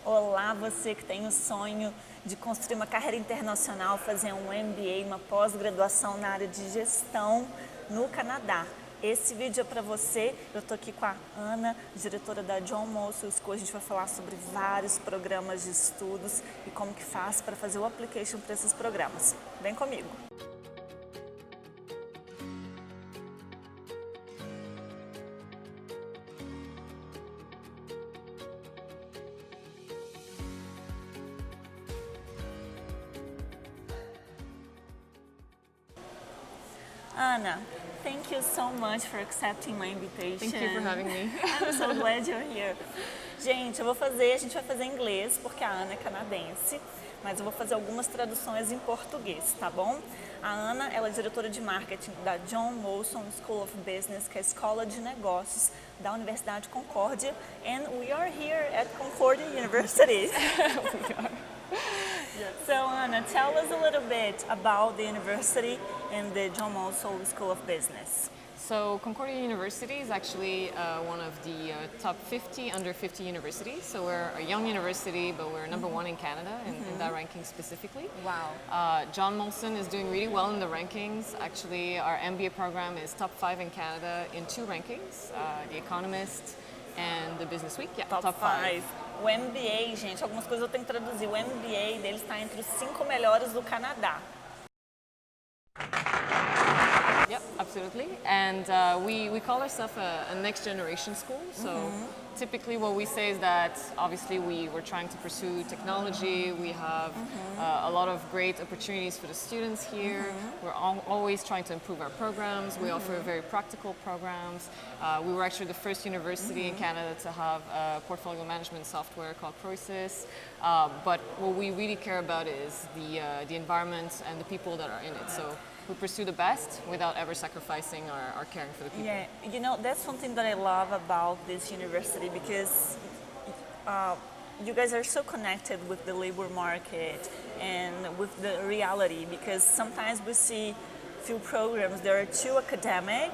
Olá, você que tem o sonho de construir uma carreira internacional, fazer um MBA, uma pós-graduação na área de gestão no Canadá. Esse vídeo é para você. Eu estou aqui com a Anna, diretora da Molson. A gente vai falar sobre vários programas de estudos e como que faz para fazer o application para esses programas. Vem comigo! Anna, thank you so much for accepting my invitation. Thank you for having me. I'm so glad you're here. Gente, a gente vai fazer em inglês, porque a Anna é canadense, mas eu vou fazer algumas traduções em português, tá bom? A Anna, ela é diretora de marketing da Molson School of Business, que é a escola de negócios da Universidade Concordia, and we are here at Concordia University. We are. So Anna, tell us a little bit about the university and the Molson School of Business. So Concordia University is actually one of the top 50 under 50 universities. So we're a young university, but we're number one in Canada in that ranking specifically. Wow. Molson is doing really well in the rankings. Actually, our MBA program is top 5 in Canada in 2 rankings, The Economist and the Business Week. Yeah, top 5. O MBA, gente, algumas coisas eu tenho que traduzir. O MBA deles está entre os 5 melhores do Canadá. Yep, absolutely. And we call ourselves a next generation school. So typically what we say is that obviously we're trying to pursue technology. We have a lot of great opportunities for the students here. We're always trying to improve our programs. We offer very practical programs. We were actually the first university in Canada to have a portfolio management software called Process. But what we really care about is the environment and the people that are in it. So we pursue the best without ever sacrificing our caring for the people. Yeah, you know, that's something that I love about this university because you guys are so connected with the labor market and with the reality, because sometimes we see few programs that are too academic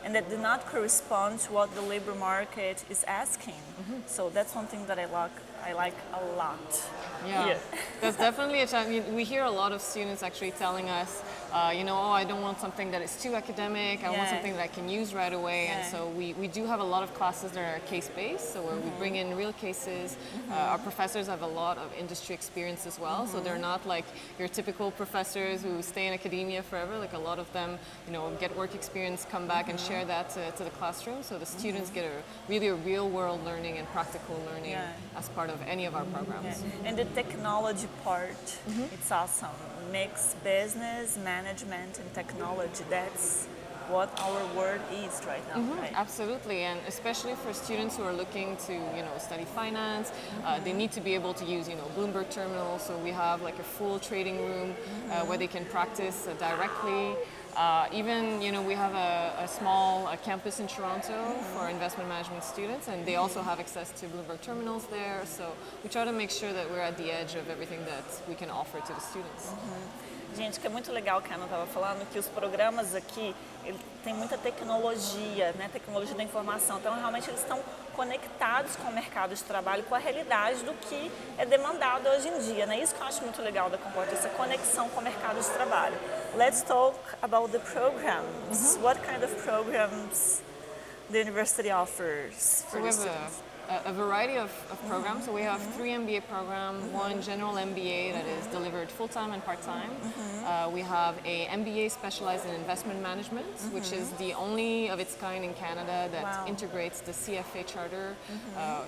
and that do not correspond to what the labor market is asking. So that's one thing that I like a lot. Yeah, that's definitely a challenge. We hear a lot of students actually telling us, oh, I don't want something that is too academic. I want something that I can use right away. And so we do have a lot of classes that are case-based, so where we bring in real cases. Our professors have a lot of industry experience as well, so they're not like your typical professors who stay in academia forever. Like a lot of them, get work experience, come back and share that to the classroom. So the students get really a real-world learning and practical learning as part of any of our programs. Yeah. And the technology part, it's awesome. Mix business, management, and technology. That's what our world is right now, right? Absolutely, and especially for students who are looking to, study finance, they need to be able to use, Bloomberg terminals. So we have like a full trading room where they can practice directly. Even, we have a small campus in Toronto for investment management students, and they also have access to Bloomberg terminals there. So we try to make sure that we're at the edge of everything that we can offer to the students. Gente, que é muito legal que a Ana estava falando, que os programas aqui, ele tem muita tecnologia, né? Tecnologia da informação. Então, realmente, eles estão conectados com o mercado de trabalho, com a realidade do que é demandado hoje em dia, né? Isso que eu acho muito legal da Concordia, essa conexão com o mercado de trabalho. Let's talk about the programs. What kind of programs the university offers for the students? A variety of programs. So we have 3 MBA programs, 1 general MBA that is delivered full-time and part-time. We have a MBA specialized in investment management, which is the only of its kind in Canada that integrates the CFA charter,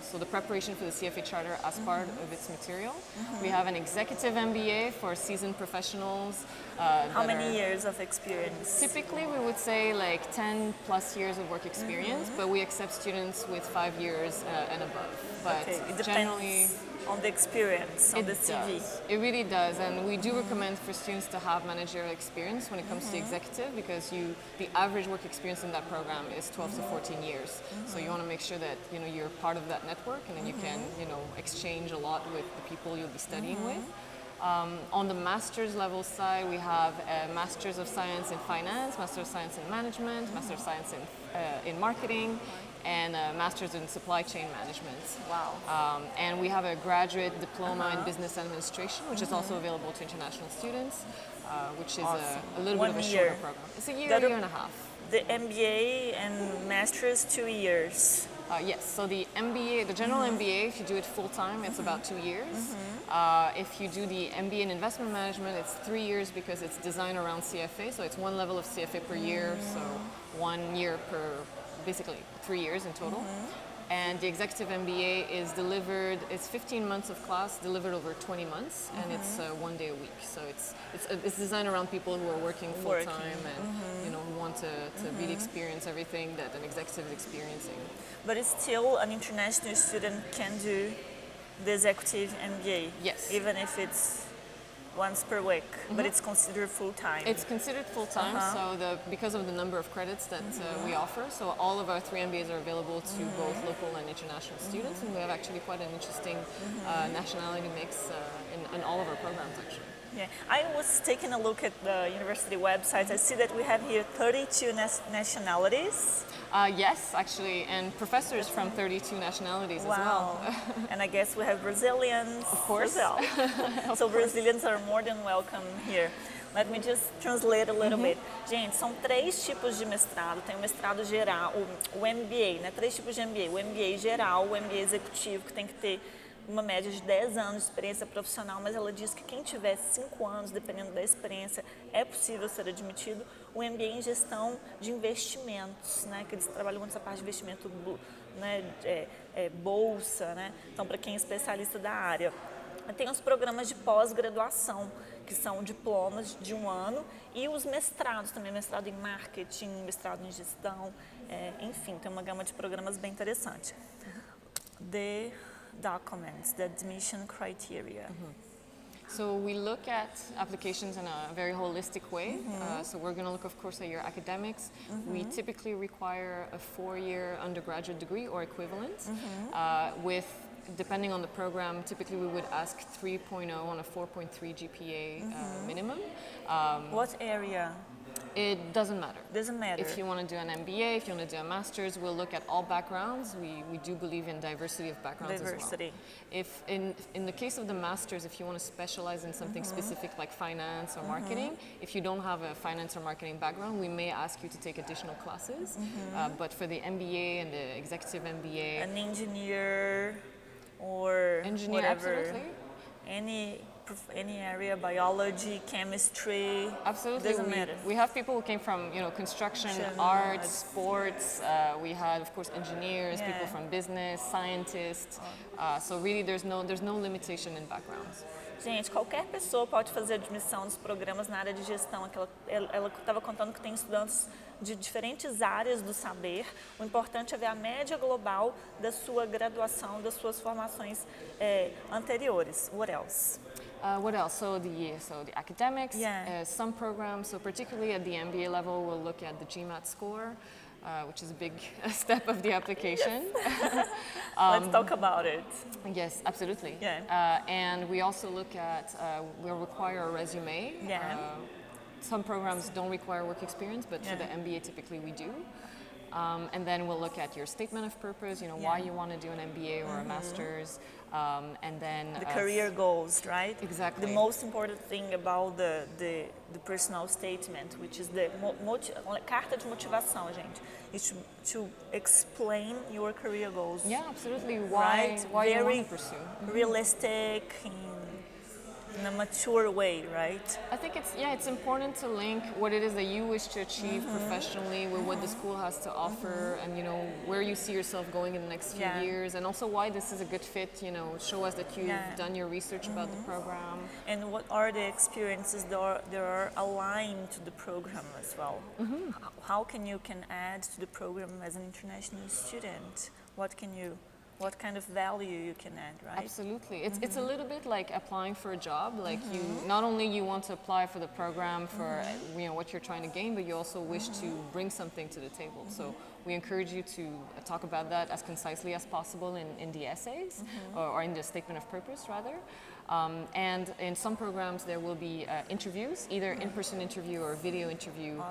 so the preparation for the CFA charter as part of its material. We have an executive MBA for seasoned professionals. How many years of experience? Typically, we would say like 10 plus years of work experience, but we accept students with 5 years and above. But it generally, depends on the experience, on the CV. It really does, and we do recommend for students to have managerial experience when it comes to executive, because the average work experience in that program is 12 to 14 years. So you want to make sure that you're part of that network, and then you can exchange a lot with the people you'll be studying with. On the master's level side, we have a Master's of Science in Finance, Master of Science in Management, Master of Science in Marketing, and a Master's in Supply Chain Management. Wow. And we have a graduate diploma in Business Administration, which is also available to international students, which is a little bit of a shorter program. It's a year and a half. The MBA and Master's 2 years. Yes, so the MBA, the general MBA, if you do it full time, it's about 2 years. If you do the MBA in Investment Management, it's 3 years because it's designed around CFA, so it's one level of CFA per year, so 1 year per, basically 3 years in total. And the Executive MBA is delivered, it's 15 months of class delivered over 20 months, and it's 1 day a week. So it's designed around people who are working full time and who want to really experience everything that an executive is experiencing. But it's still an international student can do the Executive MBA. Yes. Even if it's once per week, but it's considered full-time. It's considered full-time, so because of the number of credits that we offer, so all of our 3 MBAs are available to both local and international students, and we have actually quite an interesting nationality mix in all of our programs, actually. Yeah, I was taking a look at the university website. I see that we have here 32 nationalities. Yes, actually, and professors from 32 nationalities as well. And I guess we have Brazilians. Of course. So Brazilians are more than welcome here. Let me just translate a little bit. Gente, são 3 tipos de mestrado. Tem o mestrado geral, o MBA, né? 3 tipos de MBA. O MBA geral, o MBA executivo, que tem que ter uma média de 10 anos de experiência profissional, mas ela diz que quem tiver 5 anos, dependendo da experiência, é possível ser admitido. O MBA em gestão de investimentos, né, que eles trabalham muito essa parte de investimento, né, bolsa, né, então para quem é especialista da área. Tem os programas de pós-graduação, que são diplomas de 1 ano, e os mestrados também, mestrado em marketing, mestrado em gestão, enfim, tem uma gama de programas bem interessante. The documents, the admission criteria. So we look at applications in a very holistic way. So we're going to look, of course, at your academics. We typically require a 4-year undergraduate degree or equivalent with, depending on the program, typically we would ask 3.0 on a 4.3 GPA minimum. What area? It doesn't matter. Doesn't matter. If you want to do an MBA, if you want to do a master's, we'll look at all backgrounds. We do believe in diversity of backgrounds as well. If in the case of the master's, if you want to specialize in something specific like finance or marketing, if you don't have a finance or marketing background, we may ask you to take additional classes. But for the MBA and the executive MBA, an engineer or whatever, absolutely. Any area, biology, chemistry, absolutely. Doesn't matter. We have people who came from construction, arts, sports. We had, of course, engineers, people from business, scientists. So really, there's no limitation in backgrounds. Gente, qualquer pessoa pode fazer admissão nos programas na área de gestão. Ela estava contando que tem estudantes de diferentes áreas do saber. O importante é ver a média global da sua graduação, das suas formações anteriores. What else? What else? So the academics, some programs, so particularly at the MBA level, we'll look at the GMAT score, which is a big step of the application. Let's talk about it. Yes, absolutely. Yeah. And we also look at, we'll require a resume. Some programs don't require work experience, but for the MBA typically we do. And then we'll look at your statement of purpose, why you want to do an MBA or a master's, and then the career goals, right? Exactly. The most important thing about the personal statement, which is the carta de motivação, gente, is to explain your career goals. Yeah, absolutely. Why you want to pursue? Realistic. In a mature way, right? I think it's important to link what it is that you wish to achieve professionally with what the school has to offer, and where you see yourself going in the next few years, and also why this is a good fit. Show us that you've done your research about the program, and what are the experiences that are aligned to the program as well. How can add to the program as an international student? What kind of value you can add, right? Absolutely. It's a little bit like applying for a job. Like you, not only you want to apply for the program for what you're trying to gain, but you also wish to bring something to the table. So we encourage you to talk about that as concisely as possible in the essays, or in the statement of purpose, rather. And in some programs there will be interviews, either in-person interview or video interview,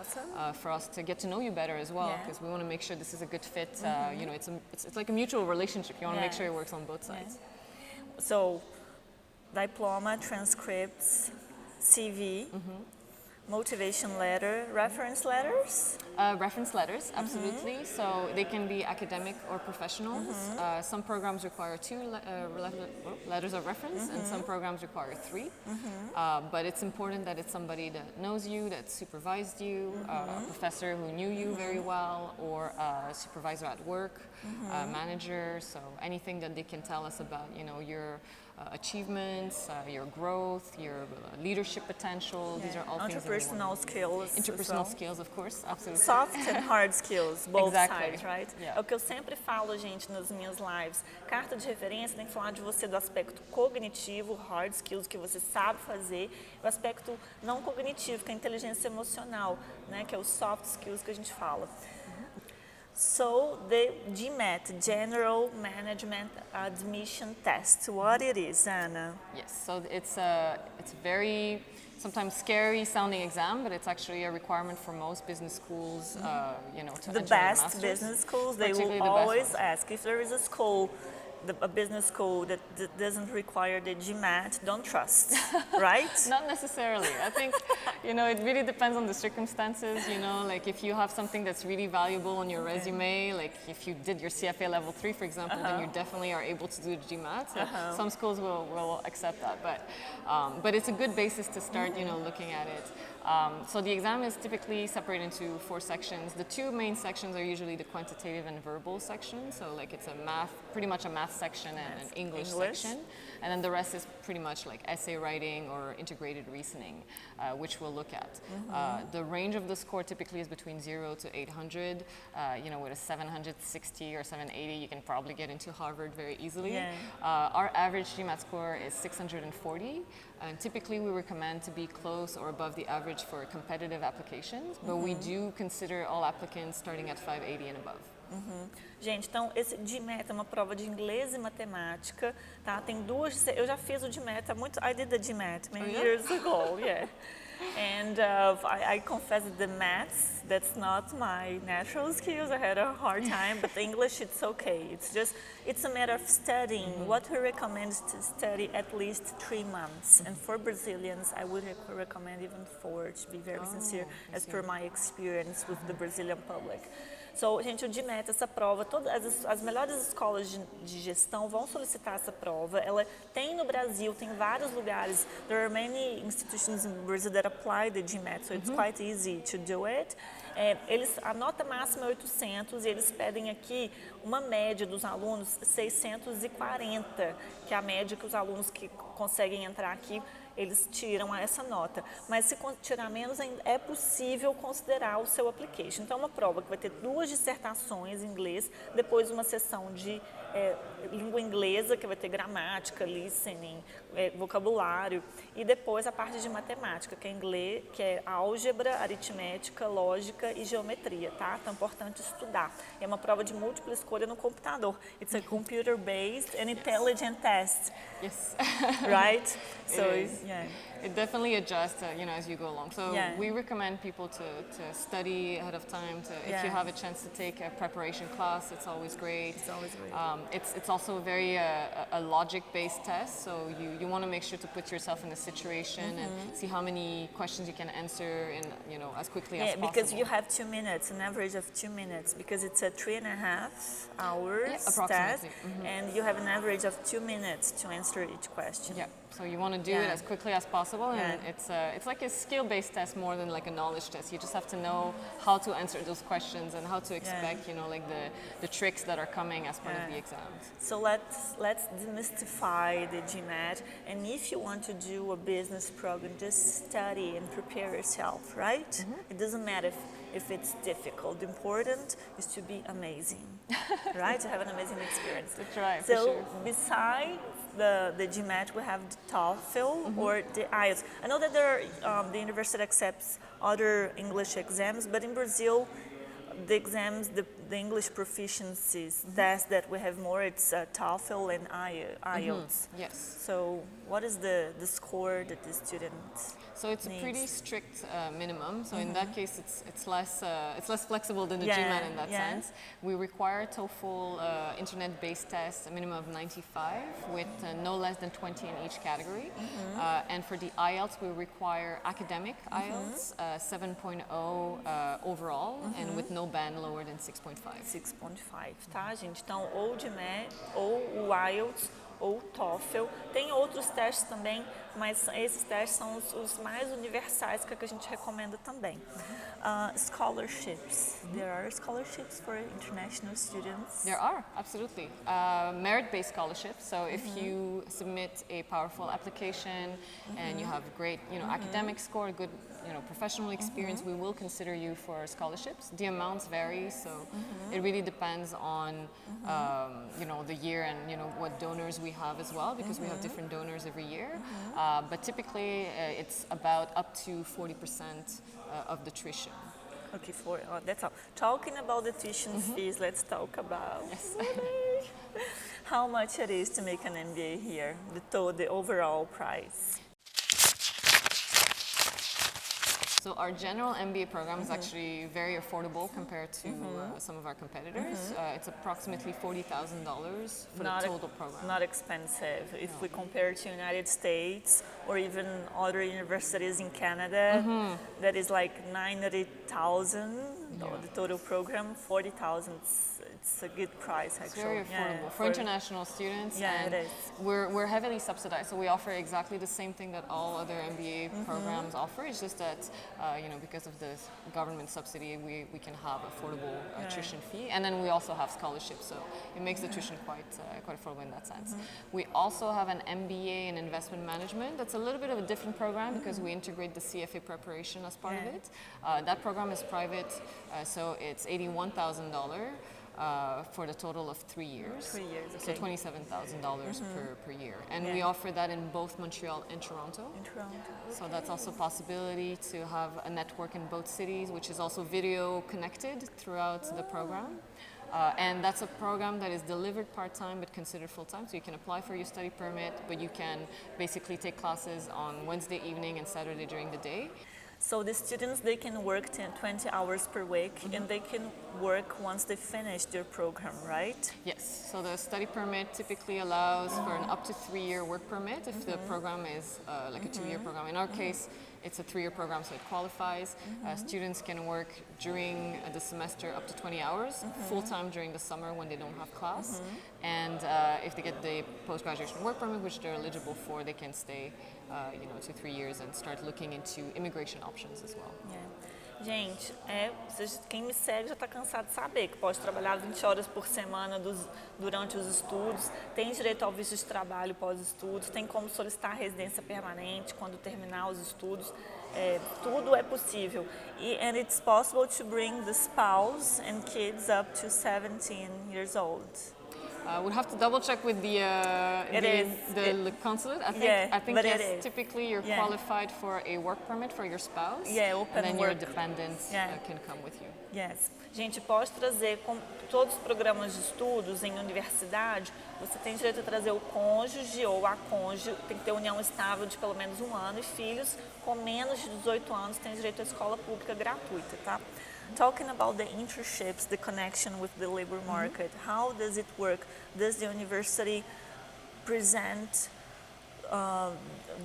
for us to get to know you better as well, because we want to make sure this is a good fit. You know, it's like a mutual relationship. You want to make sure it works on both sides. So, diploma, transcripts, CV, motivation letter, reference letters? Reference letters, absolutely. So they can be academic or professionals. Some programs require 2 letters of reference, and some programs require 3. But it's important that it's somebody that knows you, that supervised you, a professor who knew you very well, or a supervisor at work, a manager. So anything that they can tell us about, you know, your achievements, your growth, your leadership potential. These are all things that we want. Interpersonal skills. Interpersonal skills, of course, absolutely. Soft and hard skills, both sides, right? Yeah. É o que eu sempre falo, gente, nas minhas lives. Carta de referência tem que falar de você do aspecto cognitivo, hard skills, que você sabe fazer, e o aspecto não cognitivo, que é a inteligência emocional, né, que é os soft skills que a gente fala. So the GMAT, General Management Admission Test, what it is, Anna? Yes, so it's a very sometimes scary sounding exam, but it's actually a requirement for most business schools, you know, to the enter best masters. business schools, they will always ask if there is a school, a business school that doesn't require the GMAT, don't trust, right? Not necessarily. I think, you know, it really depends on the circumstances, you know, like if you have something that's really valuable on your resume, like if you did your CFA level 3, for example, then you definitely are able to do the GMAT. So some schools will accept that, but it's a good basis to start, you know, looking at it. So the exam is typically separated into 4 sections. The 2 main sections are usually the quantitative and verbal section. So like it's pretty much a math section and an English section. And then the rest is pretty much like essay writing or integrated reasoning, which we'll look at. The range of the score typically is between 0 to 800. You know, with a 760 or 780, you can probably get into Harvard very easily. Yeah. Our average GMAT score is 640. And typically we recommend to be close or above the average for competitive applications, but we do consider all applicants starting at 580 and above. Gente, então esse GMAT é uma prova de inglês e matemática, tá? Tem 2, eu já fiz o GMAT, I did the GMAT many years ago, yeah. And I confess that the maths, that's not my natural skills. I had a hard time, but the English, it's okay. It's a matter of studying. What we recommend is to study at least 3 months. And for Brazilians, I would recommend even 4, to be very sincere, as per my experience with the Brazilian public. So, gente, o GMAT, essa prova, todas as melhores escolas de gestão vão solicitar essa prova. Ela tem no Brasil, tem vários lugares. There are many institutions in Brazil that apply the GMAT, so it's quite easy to do it. A nota máxima é 800 e eles pedem aqui uma média dos alunos 640, que é a média que os alunos que conseguem entrar aqui, eles tiram essa nota. Mas se tirar menos, é possível considerar o seu application. Então é uma prova que vai ter 2 dissertações em inglês, depois uma sessão de língua inglesa, que vai ter gramática, listening, vocabulário, e depois a parte de matemática, que é inglês, que é álgebra, aritmética, lógica e geometria, tá? Então é importante estudar. É uma prova de múltipla escolha no computador. It's a computer-based and intelligent test. Yes. Right? So it definitely adjusts, you know, as you go along. So we recommend people to study ahead of time. If you have a chance to take a preparation class, it's always great. It's always great. It's also very a logic-based test. So you want to make sure to put yourself in a situation and see how many questions you can answer in, you know, as quickly as possible. Because you have 2 minutes, an average of 2 minutes, because it's a 3.5 hours test, and you have an average of 2 minutes to answer each question. Yeah. So you want to do it as quickly as possible, and it's like a skill-based test more than like a knowledge test. You just have to know how to answer those questions and how to expect, you know, like the tricks that are coming as part of the exams. So let's demystify the GMAT, and if you want to do a business program, just study and prepare yourself, right? It doesn't matter if it's difficult. The important is to be amazing, right? To have an amazing experience. That's right. So for sure. besides the GMAT, we have the TOEFL or the IELTS. I know that the university accepts other English exams, but in Brazil, the exams, the English proficiency test that we have more, it's TOEFL and IELTS. Yes. So what is the score that the student So it's needs? a pretty strict minimum. So in that case, it's less flexible than the GMAT in that sense. We require TOEFL internet-based test, a minimum of 95, with no less than 20 in each category. And for the IELTS, we require academic IELTS, 7.0 overall, and with no band lower than 6.5. 6.5, tá, gente? Então, ou de GMAT, ou o IELTS, ou TOEFL. Tem outros testes também, mas esses testes são os mais universais que a gente recomenda também. Scholarships. There are scholarships for international students? There are, absolutely. Merit-based scholarships. So if you submit a powerful application and you have a great, academic score, good, professional experience, we will consider you for scholarships. The amounts vary, so it really depends on, the year and, what donors we have as well, because we have different donors every year. But typically, it's about up to 40% of the tuition. Okay, that's all. Talking about the tuition fees, let's talk about how much it is to make an MBA here, the overall price. So our general MBA program is actually very affordable compared to some of our competitors. It's approximately $40,000 for the total program. Not expensive. If we compare to United States or even other universities in Canada, that is like $90,000, the total program, $40,000. It's a good price, actually. It's very affordable for international students. Yeah, and it is. We're heavily subsidized, so we offer exactly the same thing that all other MBA programs offer. It's just that, because of the government subsidy, we can have affordable tuition fee, and then we also have scholarships, so it makes the tuition quite affordable in that sense. We also have an MBA in investment management. That's a little bit of a different program because we integrate the CFA preparation as part of it. That program is private, so it's $81,000. For the total of 3 years. 3 years, So okay. $27,000 per year. And we offer that in both Montreal and Toronto. In Toronto. So that's also a possibility to have a network in both cities, which is also video connected throughout the program. And that's a program that is delivered part-time but considered full-time. So you can apply for your study permit, but you can basically take classes on Wednesday evening and Saturday during the day. So the students, they can work 20 hours per week, and they can work once they finish their program, right? Yes. So the study permit typically allows for an up to 3-year work permit if the program is like a 2-year program. In our case, it's a 3-year program, so it qualifies. Students can work during the semester up to 20 hours, full-time during the summer when they don't have class. And if they get the post-graduation work permit, which they're eligible for, they can stay 2 3 years and start looking into immigration options as well. Gente, quem me segue já está cansado de saber que pode trabalhar 20 horas por semana durante os estudos, tem direito ao visto de trabalho pós-estudos, tem como solicitar residência permanente quando terminar os estudos, tudo é possível. And it's possible to bring the spouse and kids up to 17 years old. We'll have to double check with the consulate. I think yes, typically you're qualified for a work permit for your spouse, open and then work. your dependents can come with you. Yes. Gente, pode trazer, com todos os programas de estudos em universidade, você tem direito a trazer o cônjuge ou a cônjuge, tem que ter união estável de pelo menos 1 ano, e filhos com menos de 18 anos têm direito à escola pública gratuita, tá? Talking about the internships, the connection with the labor market, how does it work? Does the university present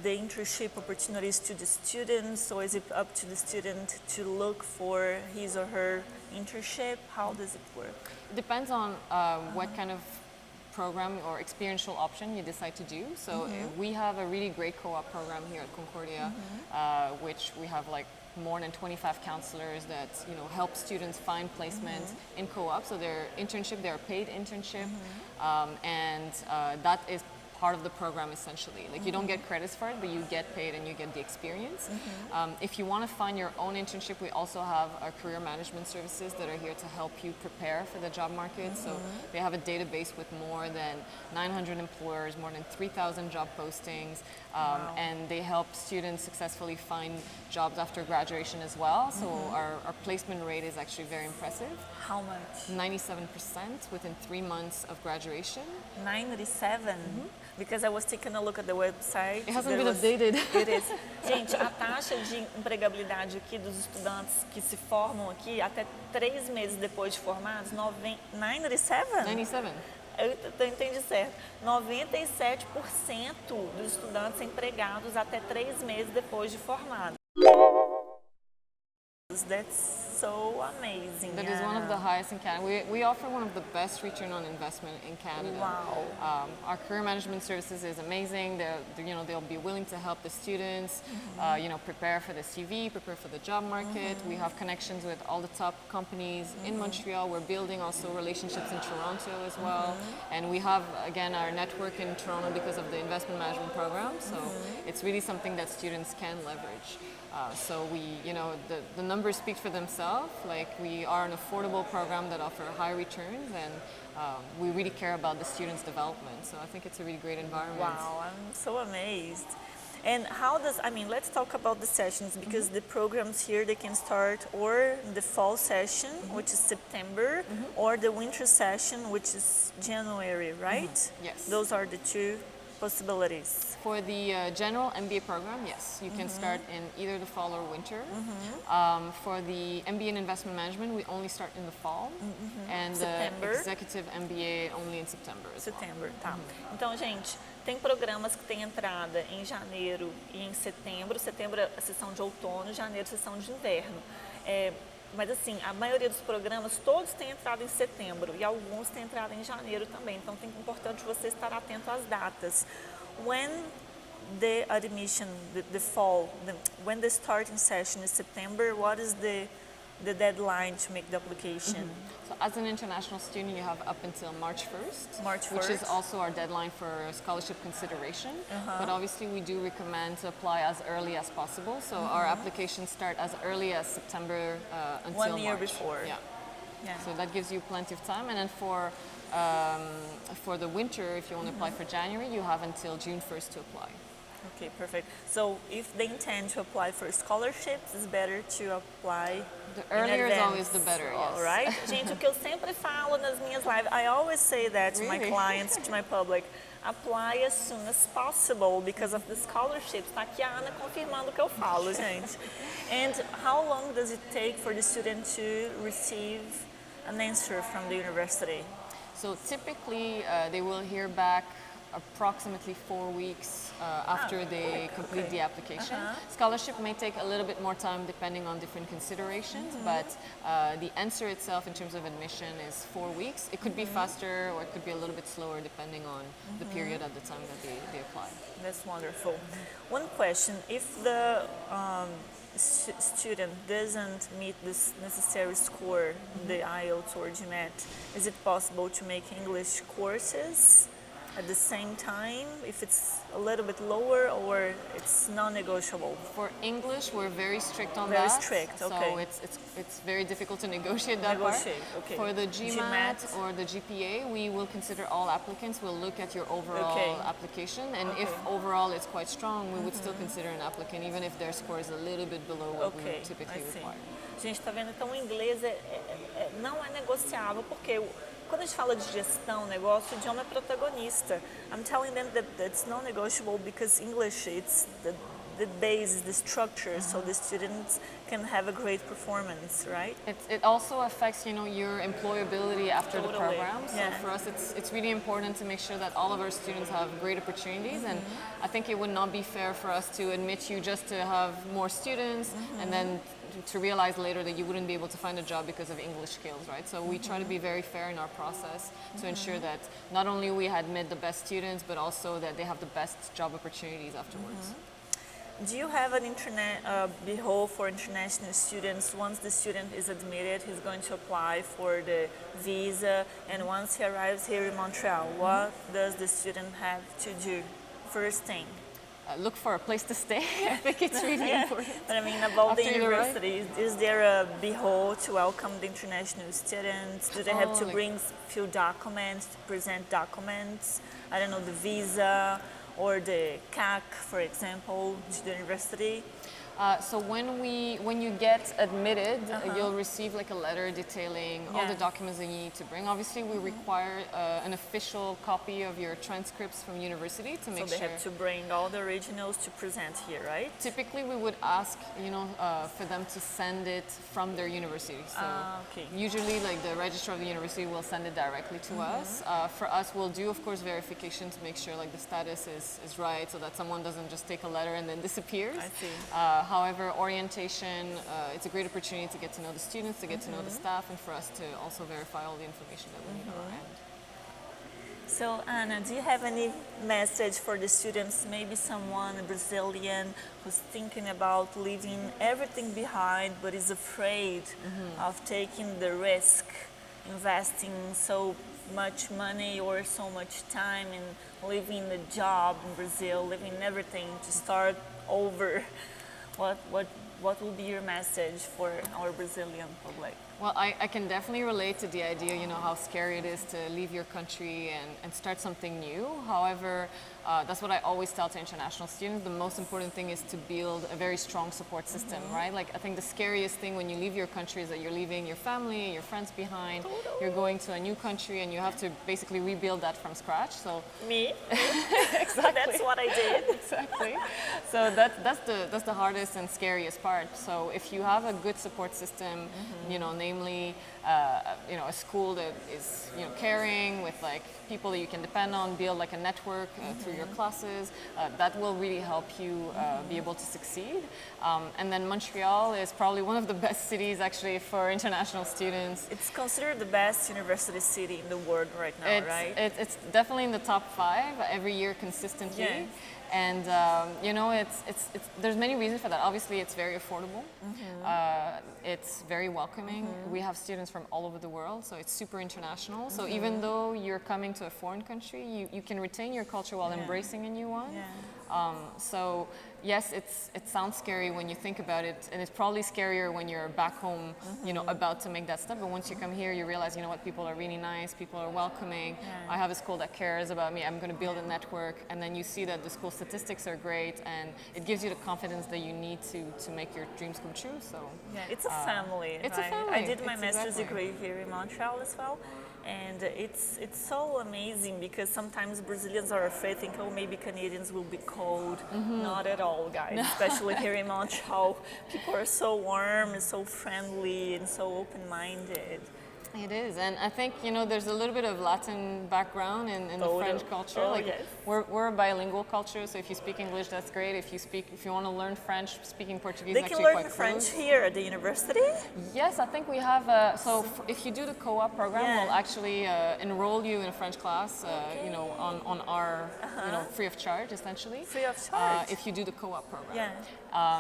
the internship opportunities to the students, or is it up to the student to look for his or her internship? How does it work? It depends on what kind of program or experiential option you decide to do. So we have a really great co-op program here at Concordia, which we have like more than 25 counselors that help students find placement in co-op. So their internship, they're paid internship, and that is part of the program essentially. Like you don't get credits for it, but you get paid and you get the experience. If you want to find your own internship, we also have our career management services that are here to help you prepare for the job market. So they have a database with more than 900 employers, more than 3,000 job postings, and they help students successfully find jobs after graduation as well. So our placement rate is actually very impressive. How much? 97% within 3 months of graduation. 97? Because I was taking a look at the website. It hasn't been updated. It is. Gente, a taxa de empregabilidade aqui dos estudantes que se formam aqui até 3 meses depois de formados, 97? 97. Eu entendi certo. 97% dos estudantes empregados até 3 meses depois de formados. That's so amazing. That is one of the highest in Canada. We offer one of the best return on investment in Canada. Wow. Our career management services is amazing. They'll be willing to help the students, prepare for the CV, prepare for the job market. We have connections with all the top companies in Montreal. We're building also relationships in Toronto as well. And we have, again, our network in Toronto because of the investment management program. So it's really something that students can leverage. So the numbers speak for themselves. Like we are an affordable program that offers high returns, and we really care about the students' development. So I think it's a really great environment. Wow, I'm so amazed. And let's talk about the sessions, because the programs here, they can start or the fall session, which is September, or the winter session, which is January, right? Yes. Those are the two possibilities. For the general MBA program, yes, you can start in either the fall or winter. For the MBA in investment management, we only start in the fall, and September. the executive MBA only in September. Setembro, tá. Então, gente, tem programas que têm entrada em janeiro e em setembro. Setembro é a sessão de outono, janeiro sessão de inverno. Mas assim, a maioria dos programas, todos têm entrada em setembro e alguns têm entrada em janeiro também. Então, é importante você estar atento às datas. When the admission, the fall, when the starting session is September, what is the deadline to make the application? So as an international student, you have up until March 1st, March which 1st. is also our deadline for scholarship consideration. But obviously, we do recommend to apply as early as possible. So our applications start as early as September until March. 1 year before. Yeah. So that gives you plenty of time. And then for the winter, if you want to apply for January, you have until June 1st to apply. Okay, perfect. So if they intend to apply for scholarships, it's better to apply The earlier in is advance. always the better, yes. All right? Gente, o que eu sempre falo nas minhas lives, I always say that to my Really? clients, to my public, apply as soon as possible because of the scholarships. Tá aqui a Ana confirmando o que eu falo, gente. And how long does it take for the student to receive an answer from the university? So typically, they will hear back approximately 4 weeks after they complete the application. Scholarship may take a little bit more time depending on different considerations, but the answer itself in terms of admission is 4 weeks. It could be faster or it could be a little bit slower depending on the period at the time that they apply. That's wonderful. One question, if the student doesn't meet this necessary score, the IELTS or GMAT, is it possible to make English courses at the same time if it's a little bit lower, or it's non-negotiable? For English, we're very strict on Very that. strict, okay. So it's very difficult to negotiate that part. Okay. For the GMAT or the GPA, we will consider all applicants. We'll look at your overall application, and if overall it's quite strong, we would still consider an applicant, even if their score is a little bit below what we would typically require. Gente, tá vendo? Então o inglês não é negociável, porque quando a gente fala de gestão, negócio, o idioma é protagonista. I'm telling them that it's non-negotiable because English, it's the base, the structure, so the students can have a great performance, right? It also affects, your employability after the program. So Yeah. for us, it's really important to make sure that all of our students have great opportunities. And I think it would not be fair for us to admit you just to have more students and then to realize later that you wouldn't be able to find a job because of English skills, right? So we try to be very fair in our process to ensure that not only we admit the best students, but also that they have the best job opportunities afterwards. do you have an behold for international students? Once the student is admitted, he's going to apply for the visa, and once he arrives here in Montreal, what does the student have to do? First thing. Look for a place to stay. I think it's really important. But I mean, about the After you arrive. university, is there a behold to welcome the international students? Do they have to bring few documents, to present documents? I don't know, the visa or the CAC, for example, to the university? So when you get admitted, you'll receive like a letter detailing all the documents that you need to bring. Obviously, we require an official copy of your transcripts from university to make sure. So they have to bring all the originals to present here, right? Typically, we would ask, for them to send it from their university. So usually, like the registrar of the university will send it directly to us. For us, we'll do, of course, verification to make sure like the status is right, so that someone doesn't just take a letter and then disappears. I see. However, orientation, it's a great opportunity to get to know the students, to get to know the staff, and for us to also verify all the information that we need on our end. So Anna, do you have any message for the students, maybe someone, a Brazilian, who's thinking about leaving everything behind but is afraid of taking the risk, investing so much money or so much time in leaving the job in Brazil, leaving everything to start over? What will be your message for our Brazilian public? Well, I can definitely relate to the idea, how scary it is to leave your country and start something new. However, that's what I always tell to international students. The most important thing is to build a very strong support system, right? Like, I think the scariest thing when you leave your country is that you're leaving your family, your friends behind. You're going to a new country and you have to basically rebuild that from scratch. So me? Exactly. That's what I did. Exactly. So that's the hardest and scariest part. So if you have a good support system, namely, a school that is, caring with like people that you can depend on, build like a network through your classes, that will really help you be able to succeed. And then Montreal is probably one of the best cities actually for international students. It's considered the best university city in the world right now, right? It's definitely in the top 5 every year consistently. Yes. And there's many reasons for that. Obviously, it's very affordable. It's very welcoming. We have students from all over the world, so it's super international. So even though you're coming to a foreign country, you can retain your culture while embracing a new one. So yes, it sounds scary when you think about it, and it's probably scarier when you're back home, about to make that step. But once you come here, you realize, what, people are really nice, people are welcoming. I have a school that cares about me. I'm going to build a network, and then you see that the school statistics are great, and it gives you the confidence that you need to make your dreams come true. So it's a family. It's right? a family. I did my master's degree here in Montreal as well. And it's so amazing because sometimes Brazilians are afraid, think, oh, maybe Canadians will be cold. Not at all, guys. Especially here in Montreal, people are so warm and so friendly and so open-minded. It is, and I think there's a little bit of Latin background in the French culture. Yes. We're a bilingual culture, so if you speak English, that's great. If you want to learn French, speaking Portuguese is actually quite They can learn French here at the university? Yes, I think we have. If you do the co-op program, we'll actually enroll you in a French class. On our free of charge, essentially. Free of charge. If you do the co-op program.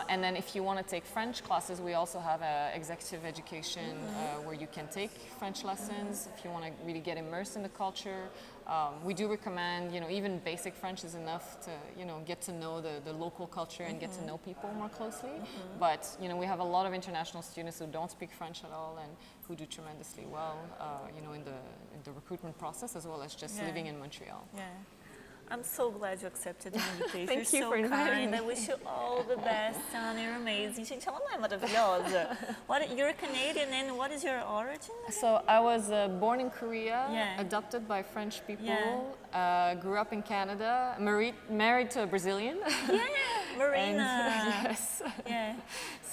And then if you want to take French classes, we also have executive education where you can take French lessons if you want to really get immersed in the culture. We do recommend, even basic French is enough to, get to know the local culture and get to know people more closely. But, we have a lot of international students who don't speak French at all and who do tremendously well, in the recruitment process as well as just living in Montreal. I'm so glad you accepted the invitation. Thank you You're so for inviting kind. me. I wish you all the best, Anna. You're amazing. Gente, ela não é maravilhosa? You're Canadian, and what is your origin? So I was born in Korea, adopted by French people, grew up in Canada, married to a Brazilian. Marina. Yes.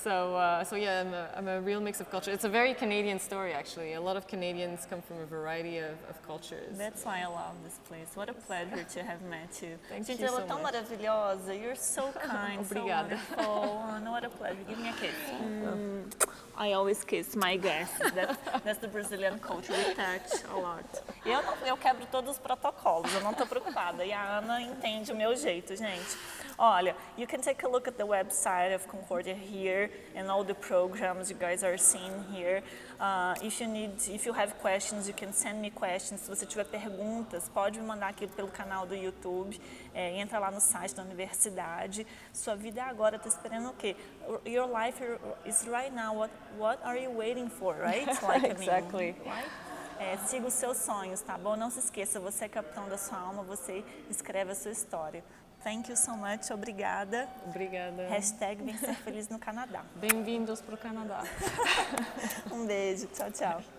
So I'm a real mix of culture. It's a very Canadian story, actually. A lot of Canadians come from a variety of cultures. That's why I love this place. What a pleasure to have met you. Thank Gente, you ela so é tão much. maravilhosa. You're so kind, so Obrigada. wonderful. Anna, what a pleasure. Give me a kiss. I always kiss my guests. That's the Brazilian culture. We touch a lot. Eu quebro todos os protocolos, preocupados, eu não estou preocupada. E a Ana entende o meu jeito, gente. Olha, you can take a look at the website of Concordia here and all the programs you guys are seeing here. If you have questions, you can send me questions. Se você tiver perguntas, pode me mandar aqui pelo canal do YouTube. Entra lá no site da universidade. Sua vida agora está esperando o quê? Your life is right now. What are you waiting for, right? Like, Exactly. Right? Siga os seus sonhos, tá bom? Não se esqueça, você é capitão da sua alma, você escreve a sua história. Thank you so much, obrigada. Obrigada. Hashtag Bem Ser Feliz no Canadá. Bem-vindos para o Canadá. Um beijo, tchau, tchau.